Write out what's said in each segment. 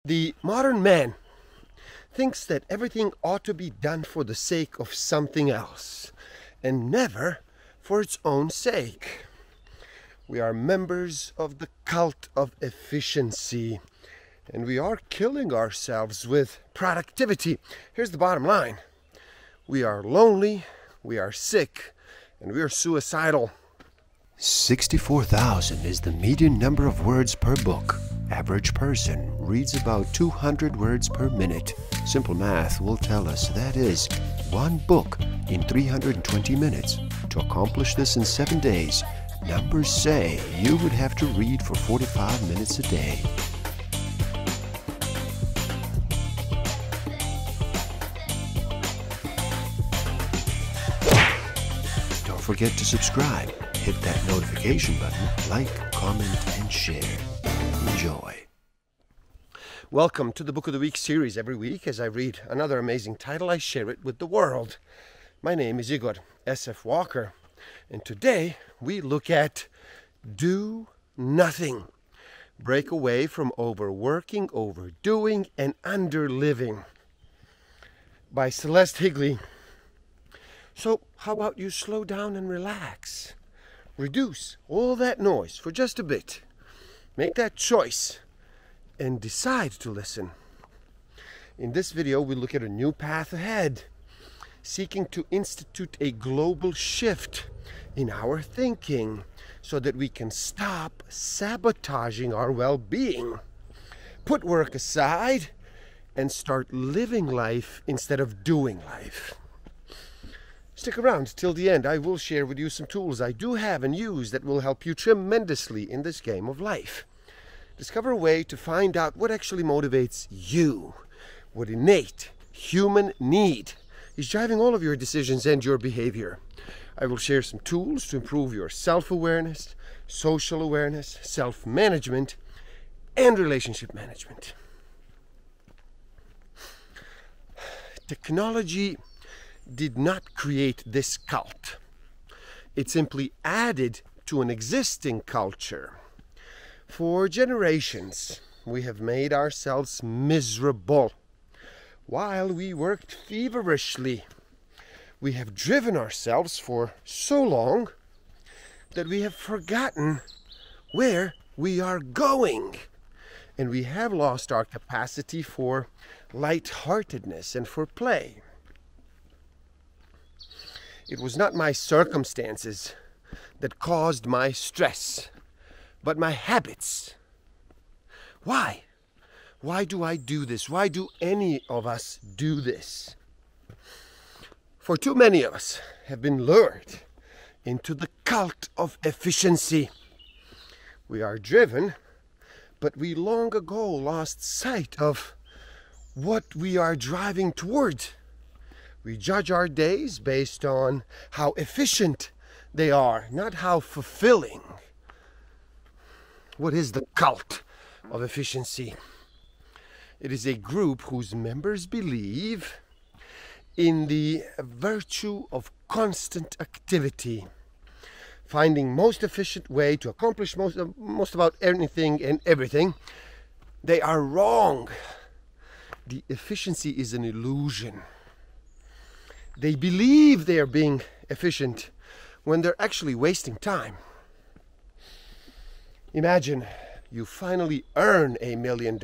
The modern man thinks that everything ought to be done for the sake of something else, and never for its own sake. We are members of the cult of efficiency, and we are killing ourselves with productivity. Here's the bottom line. We are lonely, we are sick, and we are suicidal. 64,000 is the median number of words per book. Average person reads about 200 words per minute. Simple math will tell us that is one book in 320 minutes. To accomplish this in 7 days, numbers say you would have to read for 45 minutes a day. Don't forget to subscribe. Hit that notification button, like, comment, and share. Enjoy. Welcome to the Book of the Week series. Every week, as I read another amazing title, I share it with the world. My name is Igor S.F. Walker, and today we look at Do Nothing. Break away from overworking, overdoing, and underliving by Celeste Headlee. So, how about you slow down and relax? Reduce all that noise for just a bit. Make that choice and decide to listen. In this video, we look at a new path ahead, seeking to institute a global shift in our thinking so that we can stop sabotaging our well-being, put work aside, and start living life instead of doing life. Stick around till the end. I will share with you some tools I do have and use that will help you tremendously in this game of life. Discover a way to find out what actually motivates you, what innate human need is driving all of your decisions and your behavior. I will share some tools to improve your self-awareness, social awareness, self-management, and relationship management. Technology did not create this cult. It simply added to an existing culture. For generations, we have made ourselves miserable while we worked feverishly. We have driven ourselves for so long that we have forgotten where we are going, and we have lost our capacity for lightheartedness and for play. It was not my circumstances that caused my stress, but my habits. Why? Why do I do this? Why do any of us do this? For too many of us have been lured into the cult of efficiency. We are driven, but we long ago lost sight of what we are driving toward. We judge our days based on how efficient they are, not how fulfilling. What is the cult of efficiency? It is a group whose members believe in the virtue of constant activity, finding most efficient way to accomplish most about anything and everything. They are wrong. The efficiency is an illusion. They believe they are being efficient when they're actually wasting time. Imagine you finally earn $1 million.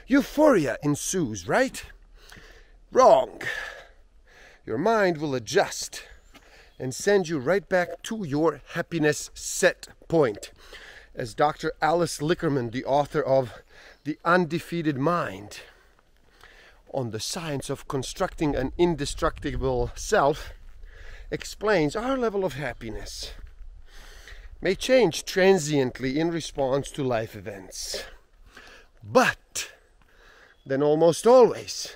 Euphoria ensues, right? Wrong. Your mind will adjust and send you right back to your happiness set point. As Dr. Alice Lickerman, the author of The Undefeated Mind, on the science of constructing an indestructible self, explains, our level of happiness may change transiently in response to life events. But then almost always,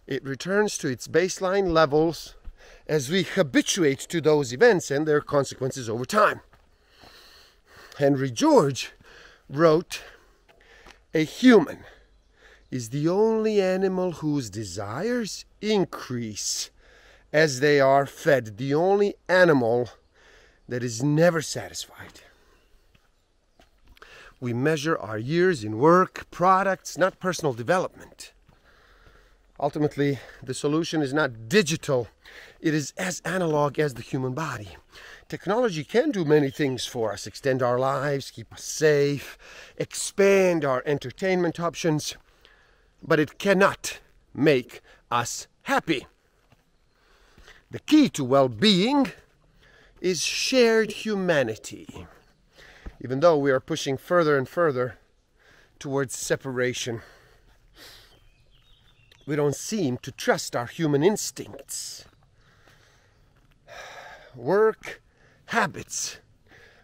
it returns to its baseline levels as we habituate to those events and their consequences over time. Henry George wrote, "A human is the only animal whose desires increase as they are fed, the only animal that is never satisfied." We measure our years in work, products, not personal development. Ultimately, the solution is not digital. It is as analog as the human body. Technology can do many things for us, extend our lives, keep us safe, expand our entertainment options, but it cannot make us happy. The key to well-being is shared humanity, even though we are pushing further and further towards separation. We don't seem to trust our human instincts. Work habits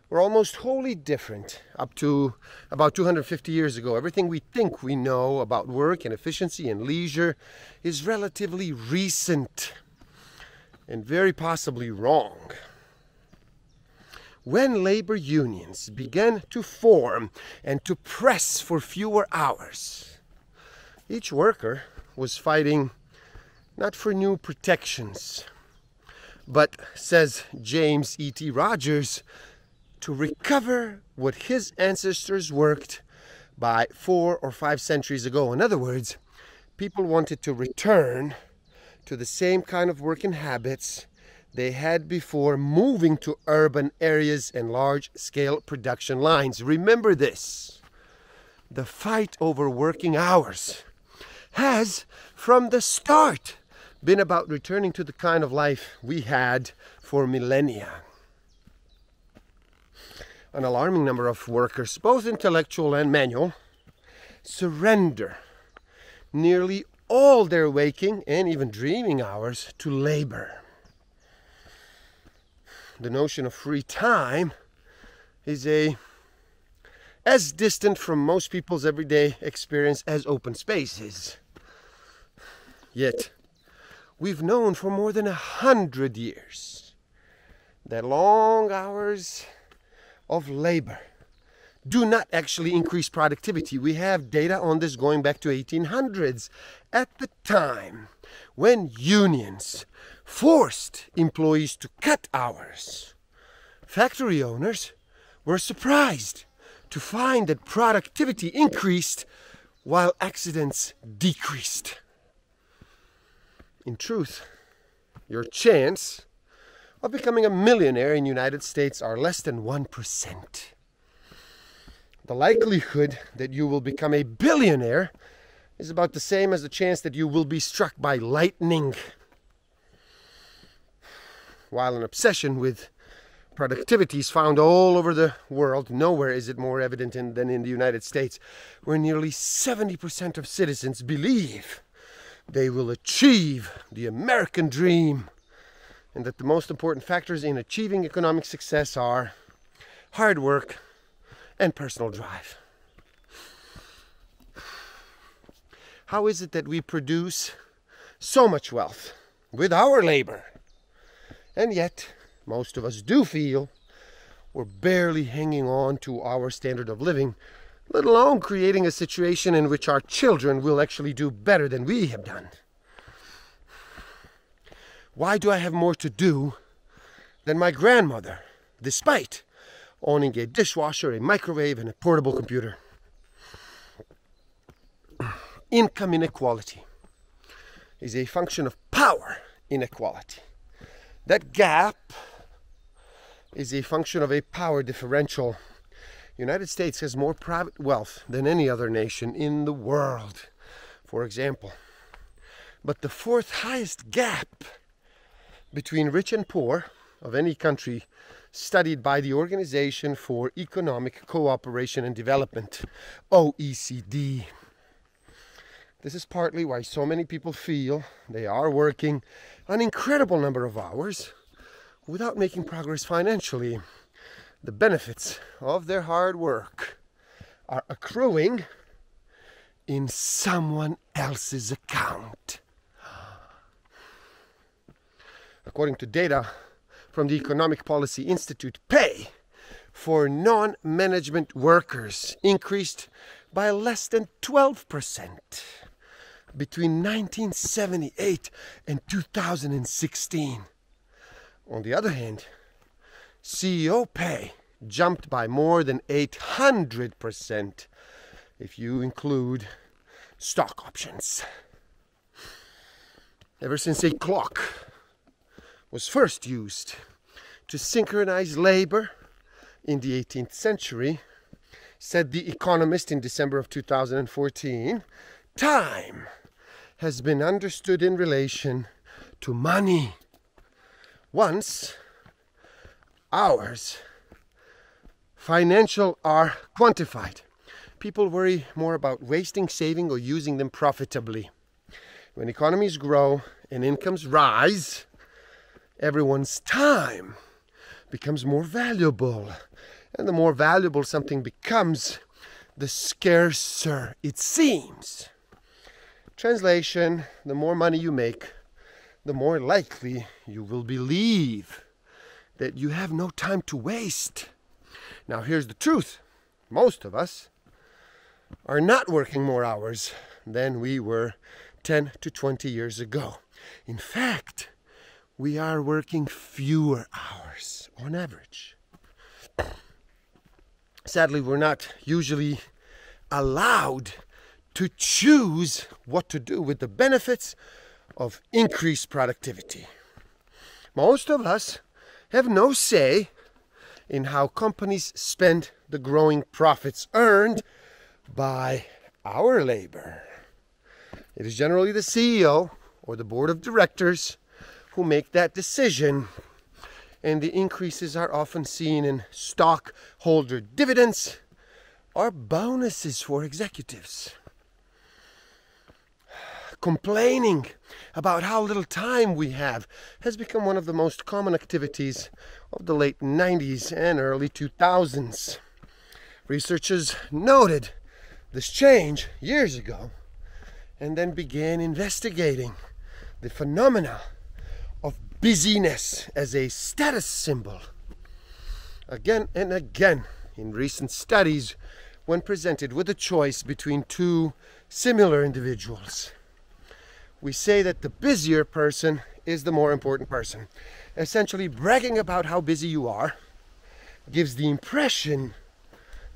were almost wholly different up to about 250 years ago. Everything we think we know about work and efficiency and leisure is relatively recent and very possibly wrong. When labor unions began to form and to press for fewer hours, each worker was fighting not for new protections, but, says James E.T. Rogers, to recover what his ancestors worked by 4 or 5 centuries ago. In other words, people wanted to return to the same kind of working habits they had before moving to urban areas and large-scale production lines. Remember this: the fight over working hours has, from the start, been about returning to the kind of life we had for millennia. An alarming number of workers, both intellectual and manual, surrender nearly all their waking and even dreaming hours to labor. The notion of free time is as distant from most people's everyday experience as open space is. Yet, we've known for more than 100 years that long hours of labor do not actually increase productivity. We have data on this going back to 1800s. At the time when unions forced employees to cut hours, factory owners were surprised to find that productivity increased while accidents decreased. In truth, your chance of becoming a millionaire in the United States are less than 1%. The likelihood that you will become a billionaire is about the same as the chance that you will be struck by lightning. While an obsession with productivity is found all over the world, nowhere is it more evident than in the United States, where nearly 70% of citizens believe they will achieve the American dream, and that the most important factors in achieving economic success are hard work and personal drive. How is it that we produce so much wealth with our labor, and yet most of us do feel we're barely hanging on to our standard of living, let alone creating a situation in which our children will actually do better than we have done? Why do I have more to do than my grandmother, despite owning a dishwasher, a microwave, and a portable computer? Income inequality is a function of power inequality. That gap is a function of a power differential. The United States has more private wealth than any other nation in the world, for example. But the 4th highest gap between rich and poor of any country studied by the Organization for Economic Cooperation and Development, OECD. This is partly why so many people feel they are working an incredible number of hours without making progress financially. The benefits of their hard work are accruing in someone else's account. According to data from the Economic Policy Institute, pay for non-management workers increased by less than 12% between 1978 and 2016. On the other hand, CEO pay jumped by more than 800% if you include stock options. Ever since a clock was first used to synchronize labor in the 18th century, said The Economist in December of 2014, time has been understood in relation to money. Once, hours, financial are quantified. People worry more about wasting, saving, or using them profitably. When economies grow and incomes rise, everyone's time becomes more valuable. And the more valuable something becomes, the scarcer it seems. Translation: the more money you make, the more likely you will believe that you have no time to waste. Now here's the truth. Most of us are not working more hours than we were 10 to 20 years ago. In fact, we are working fewer hours on average. Sadly, we're not usually allowed to choose what to do with the benefits of increased productivity. Most of us have no say in how companies spend the growing profits earned by our labor. It is generally the CEO or the board of directors who make that decision, and the increases are often seen in stockholder dividends or bonuses for executives. Complaining about how little time we have has become one of the most common activities of the late 90s and early 2000s. Researchers noted this change years ago and then began investigating the phenomena of busyness as a status symbol. Again and again, in recent studies, when presented with a choice between two similar individuals, we say that the busier person is the more important person. Essentially, bragging about how busy you are gives the impression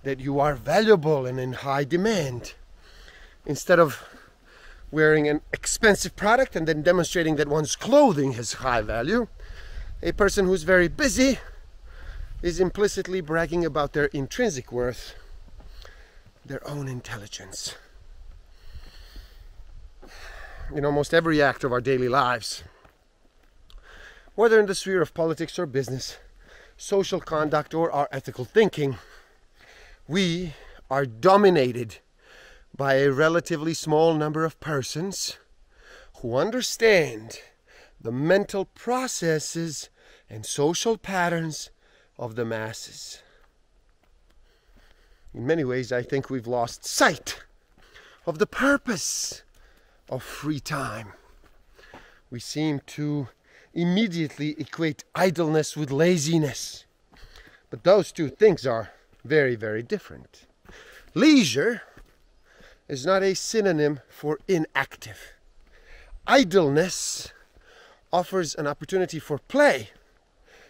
that you are valuable and in high demand. Instead of wearing an expensive product and then demonstrating that one's clothing has high value, a person who's very busy is implicitly bragging about their intrinsic worth, their own intelligence. In almost every act of our daily lives, whether in the sphere of politics or business, social conduct or our ethical thinking, we are dominated by a relatively small number of persons who understand the mental processes and social patterns of the masses. In many ways, I think we've lost sight of the purpose of free time. We seem to immediately equate idleness with laziness, but those two things are very, very different. Leisure is not a synonym for inactive. Idleness offers an opportunity for play,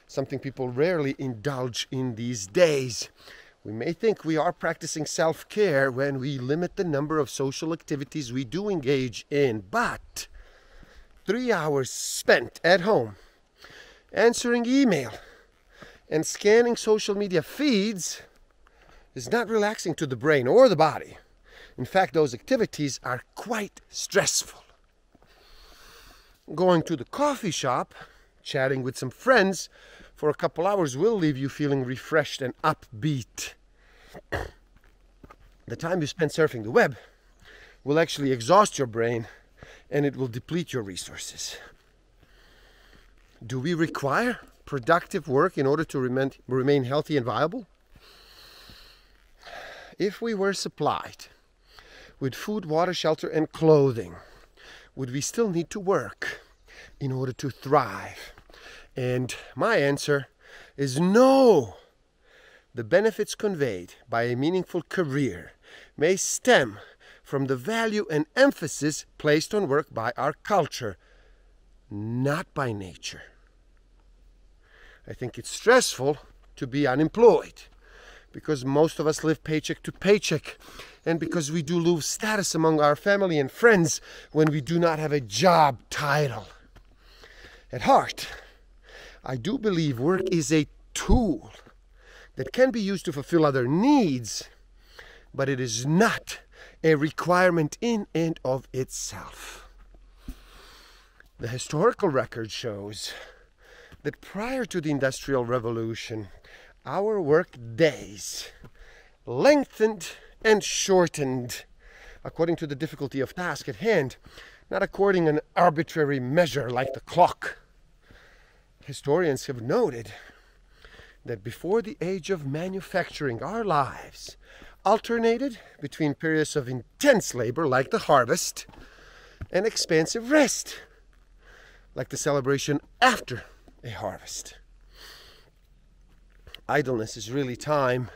something people rarely indulge in these days. We may think we are practicing self-care when we limit the number of social activities we do engage in, but 3 hours spent at home answering email and scanning social media feeds is not relaxing to the brain or the body. In fact, those activities are quite stressful. Going to the coffee shop, chatting with some friends for a couple hours will leave you feeling refreshed and upbeat. The time you spend surfing the web will actually exhaust your brain and it will deplete your resources. Do we require productive work in order to remain healthy and viable? If we were supplied with food, water, shelter, and clothing, would we still need to work in order to thrive? And my answer is no. The benefits conveyed by a meaningful career may stem from the value and emphasis placed on work by our culture, not by nature. I think it's stressful to be unemployed, because most of us live paycheck to paycheck, and because we do lose status among our family and friends when we do not have a job title. At heart, I do believe work is a tool that can be used to fulfill other needs, but it is not a requirement in and of itself. The historical record shows that prior to the Industrial Revolution, our work days lengthened and shortened according to the difficulty of task at hand, not according an arbitrary measure like the clock. Historians have noted that before the age of manufacturing, our lives alternated between periods of intense labor like the harvest and expansive rest like the celebration after a harvest. Idleness is really time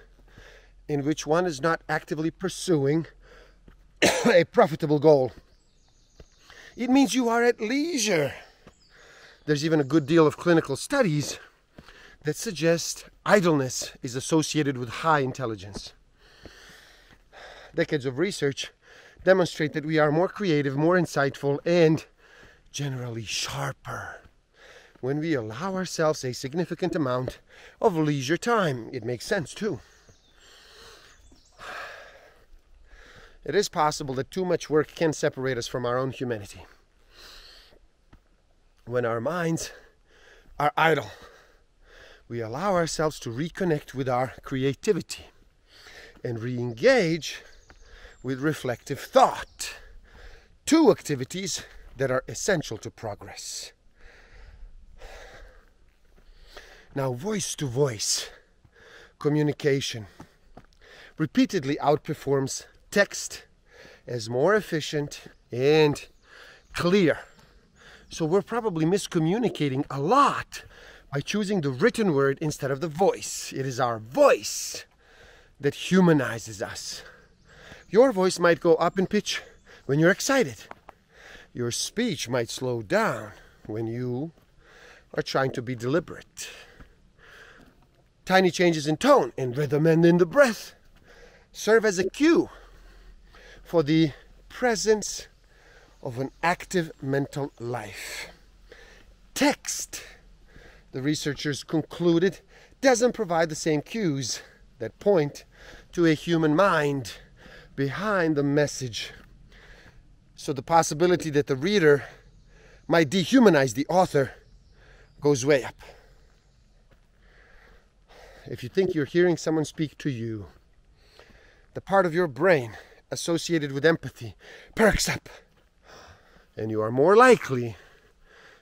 in which one is not actively pursuing a profitable goal. It means you are at leisure. There's even a good deal of clinical studies that suggest idleness is associated with high intelligence. Decades of research demonstrate that we are more creative, more insightful, and generally sharper when we allow ourselves a significant amount of leisure time. It makes sense too. It is possible that too much work can separate us from our own humanity. When our minds are idle, we allow ourselves to reconnect with our creativity and re-engage with reflective thought, two activities that are essential to progress. Now, voice-to-voice communication repeatedly outperforms text as more efficient and clear. So we're probably miscommunicating a lot by choosing the written word instead of the voice. It is our voice that humanizes us. Your voice might go up in pitch when you're excited. Your speech might slow down when you are trying to be deliberate. Tiny changes in tone, in rhythm, and in the breath serve as a cue for the presence of an active mental life. Text, the researchers concluded, doesn't provide the same cues that point to a human mind behind the message. So the possibility that the reader might dehumanize the author goes way up. If you think you're hearing someone speak to you, the part of your brain associated with empathy perks up, and you are more likely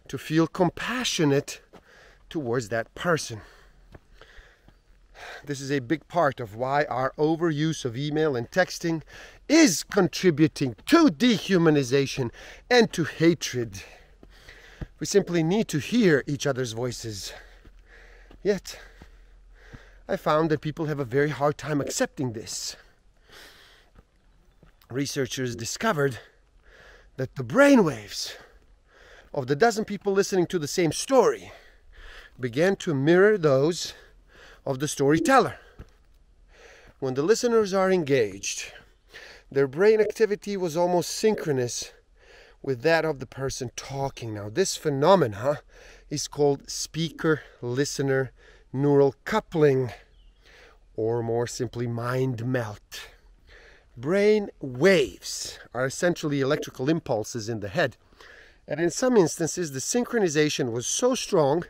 to feel compassionate towards that person. This is a big part of why our overuse of email and texting is contributing to dehumanization and to hatred. We simply need to hear each other's voices. Yet, I found that people have a very hard time accepting this. Researchers discovered that the brainwaves of the dozen people listening to the same story began to mirror those of the storyteller. When the listeners are engaged, their brain activity was almost synchronous with that of the person talking. Now, this phenomena is called speaker-listener neural coupling, or more simply, mind melt. Brain waves are essentially electrical impulses in the head, and in some instances the synchronization was so strong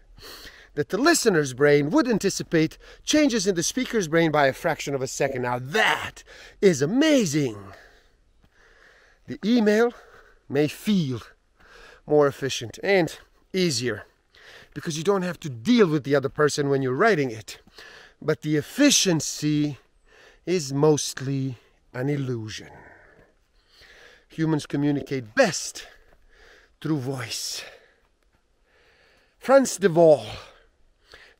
that the listener's brain would anticipate changes in the speaker's brain by a fraction of a second. Now that is amazing. The email may feel more efficient and easier because you don't have to deal with the other person when you're writing it, but the efficiency is mostly an illusion. Humans communicate best through voice. Franz de Waal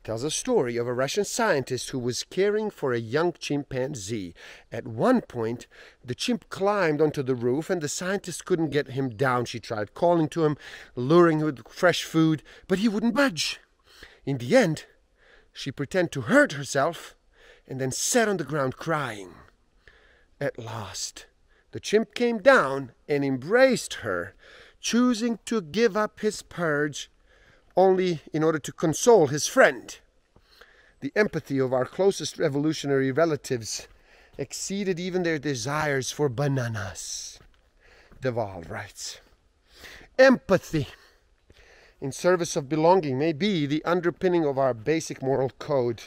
tells a story of a Russian scientist who was caring for a young chimpanzee. At one point, the chimp climbed onto the roof and the scientist couldn't get him down. She tried calling to him, luring him with fresh food, but he wouldn't budge. In the end, She pretended to hurt herself and then sat on the ground crying. At last, the chimp came down and embraced her, choosing to give up his purge only in order to console his friend. The empathy of our closest evolutionary relatives exceeded even their desires for bananas. Duvall writes, empathy in service of belonging may be the underpinning of our basic moral code.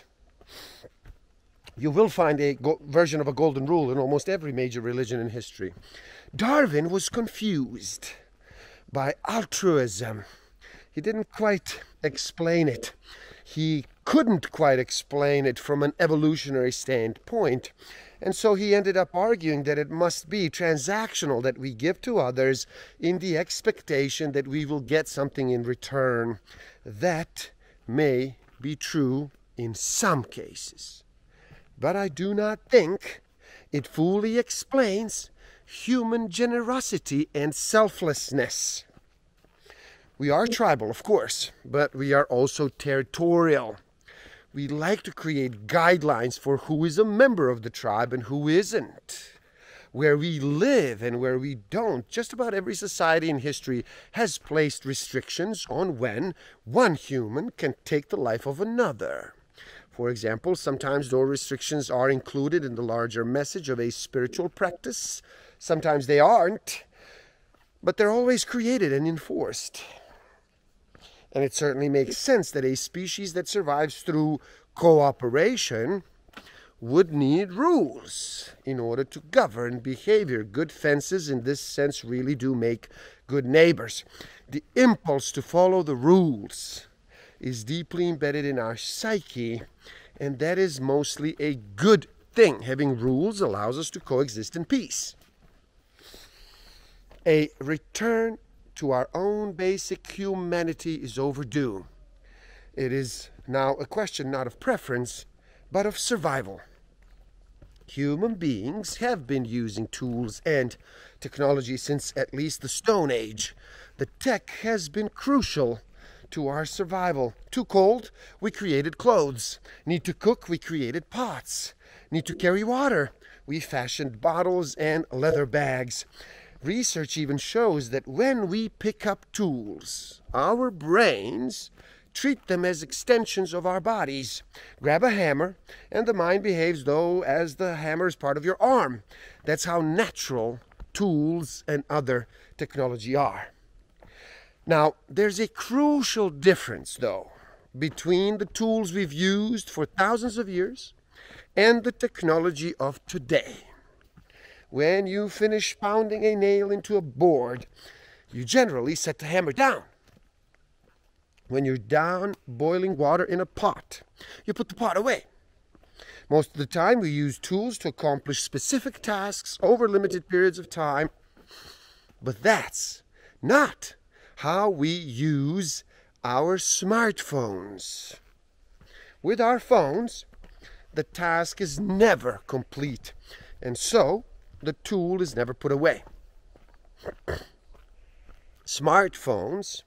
You will find a version of a golden rule in almost every major religion in history. Darwin was confused by altruism. He didn't quite explain it. He couldn't quite explain it from an evolutionary standpoint. And so he ended up arguing that it must be transactional, that we give to others in the expectation that we will get something in return. That may be true in some cases, but I do not think it fully explains human generosity and selflessness. We are tribal, of course, but we are also territorial. We like to create guidelines for who is a member of the tribe and who isn't. Where we live and where we don't. Just about every society in history has placed restrictions on when one human can take the life of another. For example, sometimes those restrictions are included in the larger message of a spiritual practice. Sometimes they aren't, but they're always created and enforced. And it certainly makes sense that a species that survives through cooperation would need rules in order to govern behavior. Good fences in this sense really do make good neighbors. The impulse to follow the rules is deeply embedded in our psyche, and that is mostly a good thing. Having rules allows us to coexist in peace. A return to our own basic humanity is overdue. It is now a question not of preference, but of survival. Human beings have been using tools and technology since at least the Stone Age. The tech has been crucial to our survival. Too cold, we created clothes. Need to cook, we created pots. Need to carry water, we fashioned bottles and leather bags. Research even shows that when we pick up tools, our brains treat them as extensions of our bodies. Grab a hammer, and the mind behaves though as the hammer is part of your arm. That's how natural tools and other technology are. Now, there's a crucial difference, though, between the tools we've used for thousands of years and the technology of today. When you finish pounding a nail into a board, you generally set the hammer down. When you're done boiling water in a pot, you put the pot away. Most of the time, we use tools to accomplish specific tasks over limited periods of time. But that's not how we use our smartphones. With our phones, the task is never complete, and so the tool is never put away. Smartphones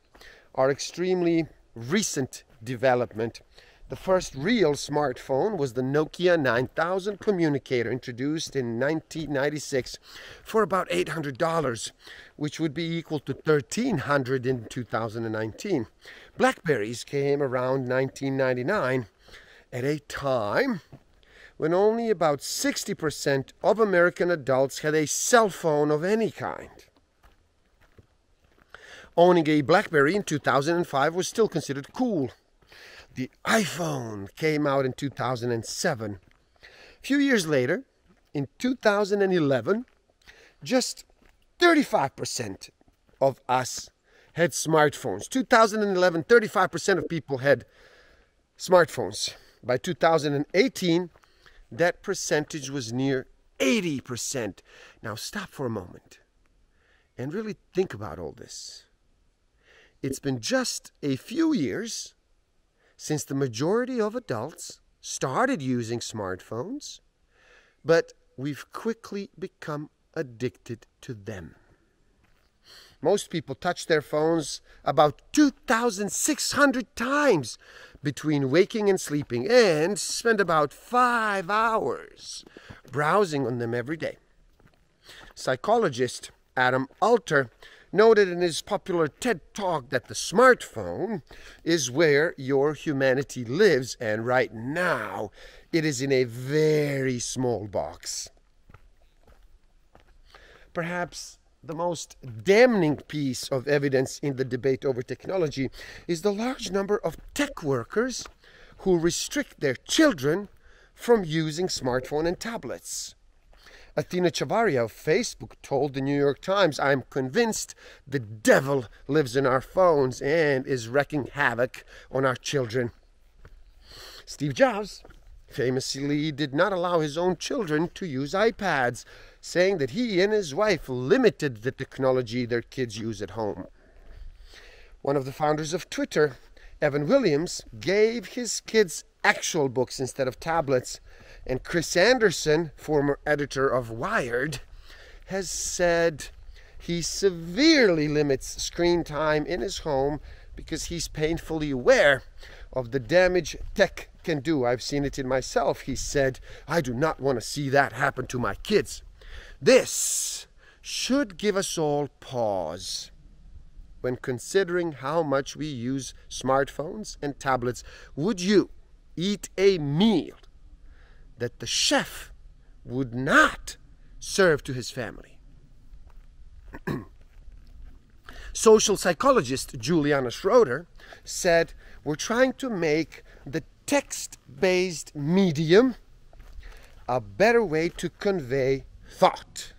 are extremely recent development. The first real smartphone was the Nokia 9000 communicator, introduced in 1996 for about $800, which would be equal to $1,300 in 2019. Blackberries came around 1999 at a time when only about 60% of American adults had a cell phone of any kind. Owning a BlackBerry in 2005 was still considered cool. The iPhone came out in 2007. A few years later, in 2011, just 35% of us had smartphones. 2011, 35% of people had smartphones. By 2018, that percentage was near 80%. Now stop for a moment and really think about all this. It's been just a few years since the majority of adults started using smartphones, but we've quickly become addicted to them. Most people touch their phones about 2,600 times between waking and sleeping, and spend about 5 hours browsing on them every day. Psychologist Adam Alter noted in his popular TED Talk that the smartphone is where your humanity lives, and right now it is in a very small box. Perhaps the most damning piece of evidence in the debate over technology is the large number of tech workers who restrict their children from using smartphones and tablets. Athena Chavarria of Facebook told the New York Times, "I'm convinced the devil lives in our phones and is wreaking havoc on our children." Steve Jobs famously did not allow his own children to use iPads, saying that he and his wife limited the technology their kids use at home. One of the founders of Twitter, Evan Williams, gave his kids actual books instead of tablets. And Chris Anderson, former editor of Wired, has said he severely limits screen time in his home because he's painfully aware of the damage tech can do. "I've seen it in myself," he said. "I do not want to see that happen to my kids." This should give us all pause when considering how much we use smartphones and tablets. Would you eat a meal that the chef would not serve to his family? Social psychologist Juliana Schroeder said, "We're trying to make the text-based medium a better way to convey thought.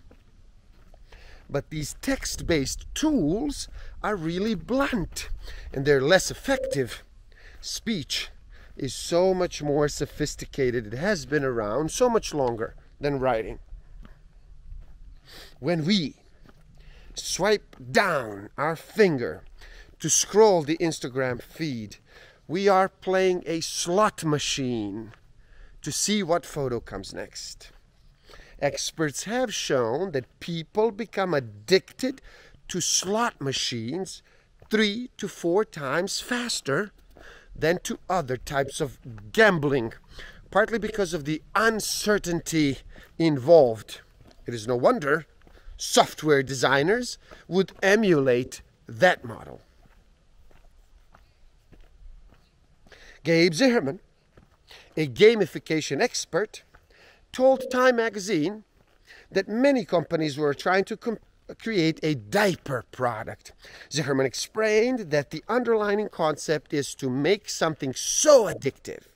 But these text-based tools are really blunt and they're less effective. Speech is so much more sophisticated. It has been around so much longer than writing. When we swipe down our finger to scroll the Instagram feed, we are playing a slot machine to see what photo comes next. Experts have shown that people become addicted to slot machines 3 to 4 times faster than to other types of gambling, partly because of the uncertainty involved. It is no wonder software designers would emulate that model. Gabe Zimmerman, a gamification expert, told Time magazine that many companies were trying to create a diaper product. Zimmerman explained that the underlying concept is to make something so addictive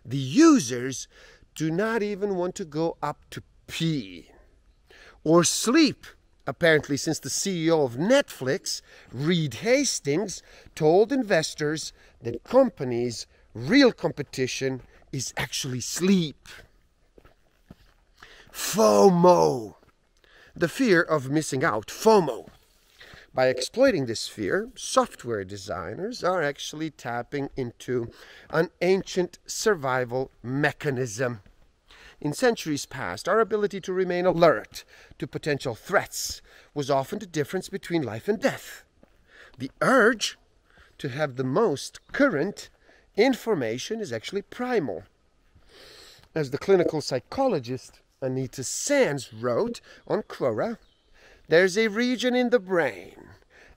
the users do not even want to go up to pee or sleep. Apparently, since the CEO of Netflix, Reed Hastings, told investors that companies' real competition is actually sleep. FOMO, the fear of missing out, FOMO. By exploiting this fear, software designers are actually tapping into an ancient survival mechanism. In centuries past, our ability to remain alert to potential threats was often the difference between life and death. The urge to have the most current information is actually primal. As the clinical psychologist Anita Sands wrote on Quora, there's a region in the brain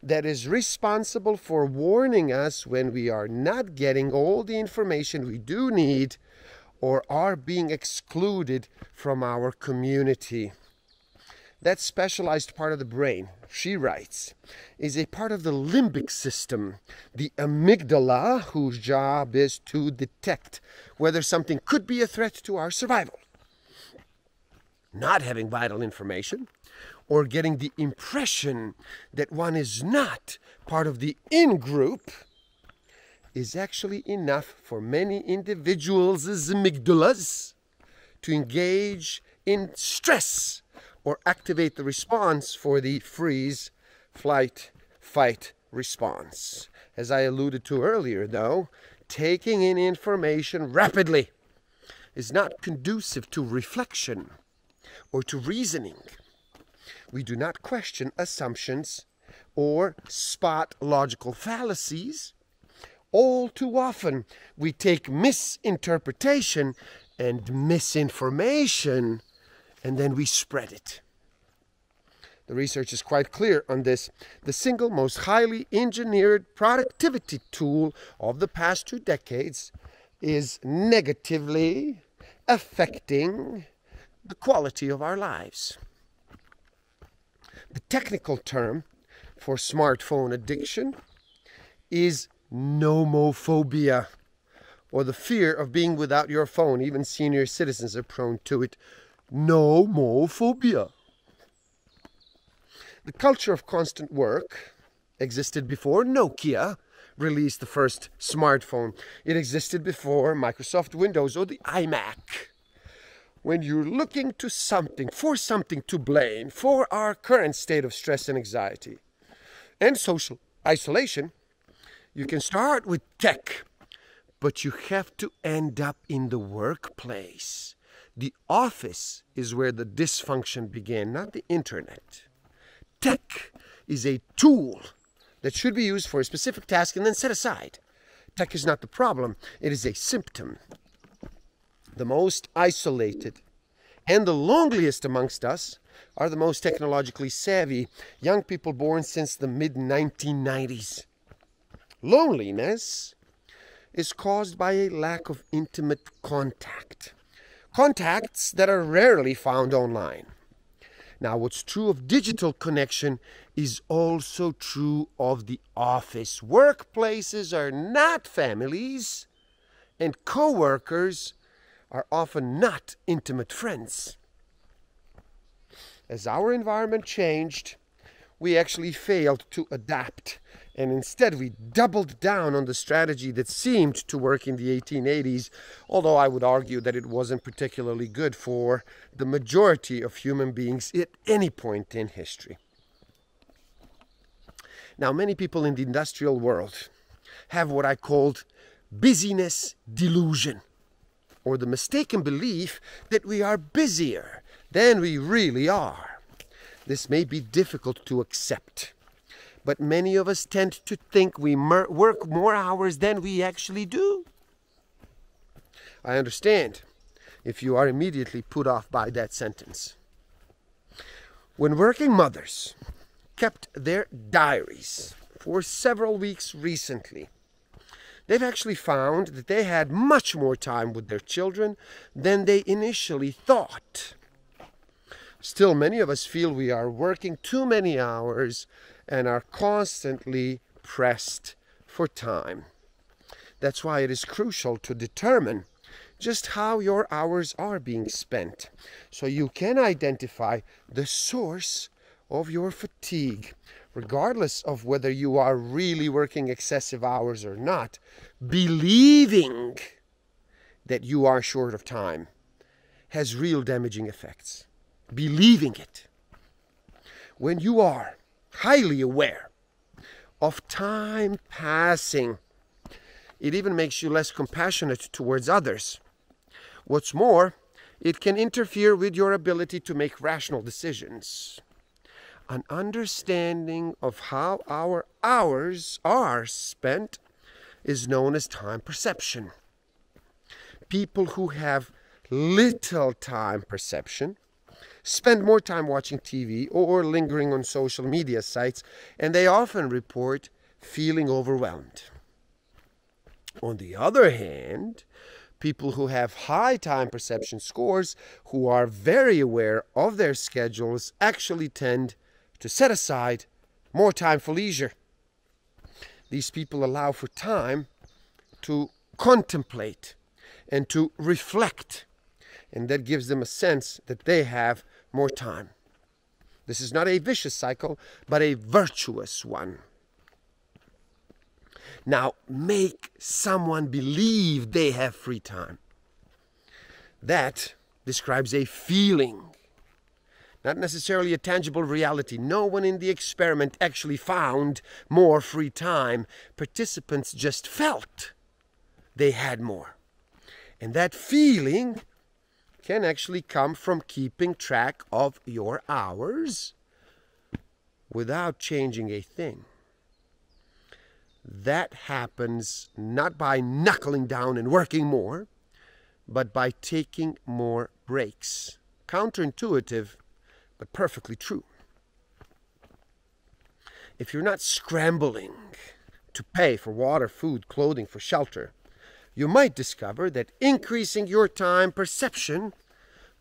that is responsible for warning us when we are not getting all the information we do need or are being excluded from our community. That specialized part of the brain, she writes, is a part of the limbic system, the amygdala, whose job is to detect whether something could be a threat to our survival. Not having vital information or getting the impression that one is not part of the in-group is actually enough for many individuals' amygdalas to engage in stress or activate the response for the freeze, flight, fight response. As I alluded to earlier, though, taking in information rapidly is not conducive to reflection or to reasoning. We do not question assumptions or spot logical fallacies, all too often we take misinterpretation and misinformation and then we spread it. The research is quite clear on this. The single most highly engineered productivity tool of the past 2 decades is negatively affecting the quality of our lives. The technical term for smartphone addiction is nomophobia, or the fear of being without your phone. Even senior citizens are prone to it. Nomophobia. The culture of constant work existed before Nokia released the first smartphone. It existed before Microsoft Windows or the iMac. When you're looking to something, for something to blame, for our current state of stress and anxiety and social isolation, you can start with tech, but you have to end up in the workplace. The office is where the dysfunction began, not the internet. Tech is a tool that should be used for a specific task and then set aside. Tech is not the problem, it is a symptom. The most isolated and the loneliest amongst us are the most technologically savvy, young people born since the mid-1990s. Loneliness is caused by a lack of intimate contact. Contacts that are rarely found online. Now, what's true of digital connection is also true of the office. Workplaces are not families, and co-workers are often not intimate friends. As our environment changed, we actually failed to adapt, and instead we doubled down on the strategy that seemed to work in the 1880s, although I would argue that it wasn't particularly good for the majority of human beings at any point in history. Now, many people in the industrial world have what I called busyness delusion, or the mistaken belief that we are busier than we really are. This may be difficult to accept, but many of us tend to think we work more hours than we actually do. I understand if you are immediately put off by that sentence. When working mothers kept their diaries for several weeks recently, they've actually found that they had much more time with their children than they initially thought. Still, many of us feel we are working too many hours and are constantly pressed for time. That's why it is crucial to determine just how your hours are being spent, so you can identify the source of your fatigue. Regardless of whether you are really working excessive hours or not, believing that you are short of time has real damaging effects. Believing it. When you are highly aware of time passing, it even makes you less compassionate towards others. What's more, it can interfere with your ability to make rational decisions. An understanding of how our hours are spent is known as time perception. People who have little time perception spend more time watching TV or lingering on social media sites, and they often report feeling overwhelmed. On the other hand, people who have high time perception scores, who are very aware of their schedules, actually tend to set aside more time for leisure. These people allow for time to contemplate and to reflect, and that gives them a sense that they have more time. This is not a vicious cycle, but a virtuous one. Now, make someone believe they have free time. That describes a feeling, not necessarily a tangible reality. No one in the experiment actually found more free time. Participants just felt they had more. And that feeling can actually come from keeping track of your hours, without changing a thing. That happens not by knuckling down and working more, but by taking more breaks. Counterintuitive, but perfectly true. If you're not scrambling to pay for water, food, clothing, for shelter, you might discover that increasing your time perception,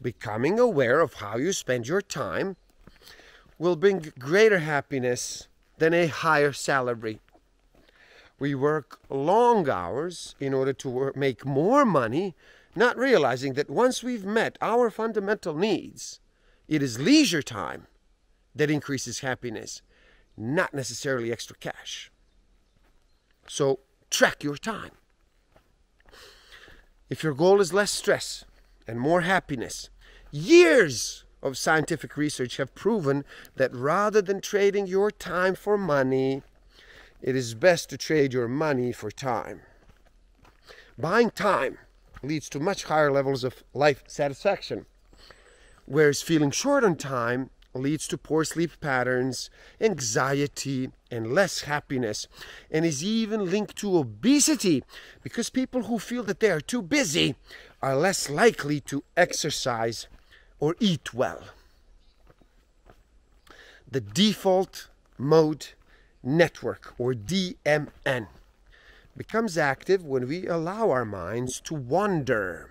becoming aware of how you spend your time, will bring greater happiness than a higher salary. We work long hours in order to make more money, not realizing that once we've met our fundamental needs, it is leisure time that increases happiness, not necessarily extra cash. So track your time. If your goal is less stress and more happiness, years of scientific research have proven that rather than trading your time for money, it is best to trade your money for time. Buying time leads to much higher levels of life satisfaction, whereas feeling short on time leads to poor sleep patterns, anxiety, and less happiness, and is even linked to obesity, because people who feel that they are too busy are less likely to exercise or eat well. The default mode network, or DMN, becomes active when we allow our minds to wander.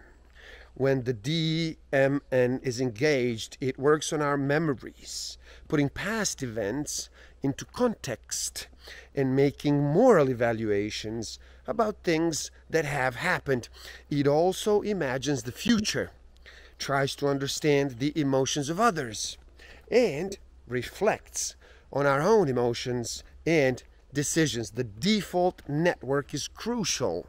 When the DMN is engaged, it works on our memories, putting past events into context and making moral evaluations about things that have happened. It also imagines the future, tries to understand the emotions of others, and reflects on our own emotions and decisions. The default network is crucial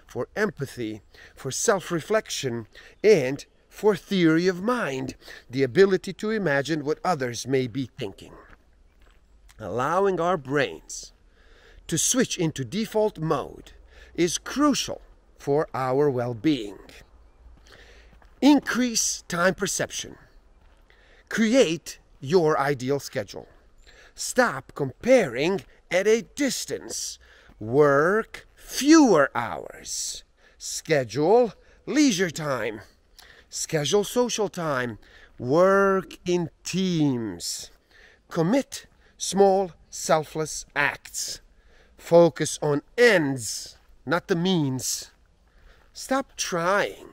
for empathy, for self-reflection, and for theory of mind, the ability to imagine what others may be thinking. Allowing our brains to switch into default mode is crucial for our well-being. Increase time perception. Create your ideal schedule. Stop comparing at a distance. Work fewer hours. Schedule leisure time. Schedule social time. Work in teams. Commit small, selfless acts. Focus on ends, not the means. Stop trying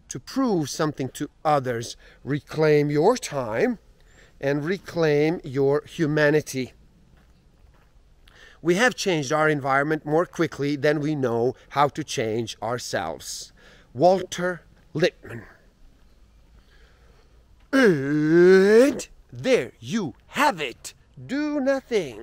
to prove something to others. Reclaim your time and reclaim your humanity. We have changed our environment more quickly than we know how to change ourselves. Walter Lippmann. And there you have it. Do nothing.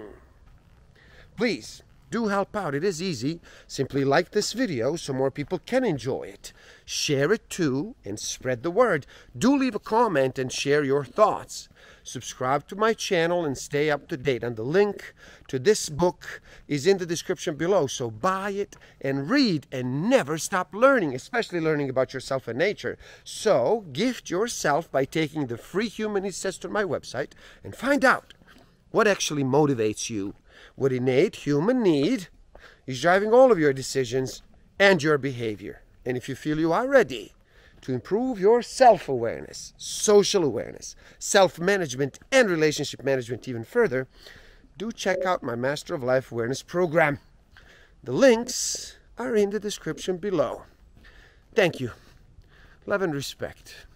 Please do help out. It is easy. Simply like this video so more people can enjoy it. Share it too and spread the word. Do leave a comment and share your thoughts. Subscribe to my channel and stay up to date. And the link to this book is in the description below. So buy it and read and never stop learning, especially learning about yourself and nature. So gift yourself by taking the free human needs test on my website and find out what actually motivates you. What innate human need is driving all of your decisions and your behavior. And if you feel you are ready to improve your self-awareness, social awareness, self-management, and relationship management even further, do check out my Master of Life Awareness program. The links are in the description below. Thank you. Love and respect.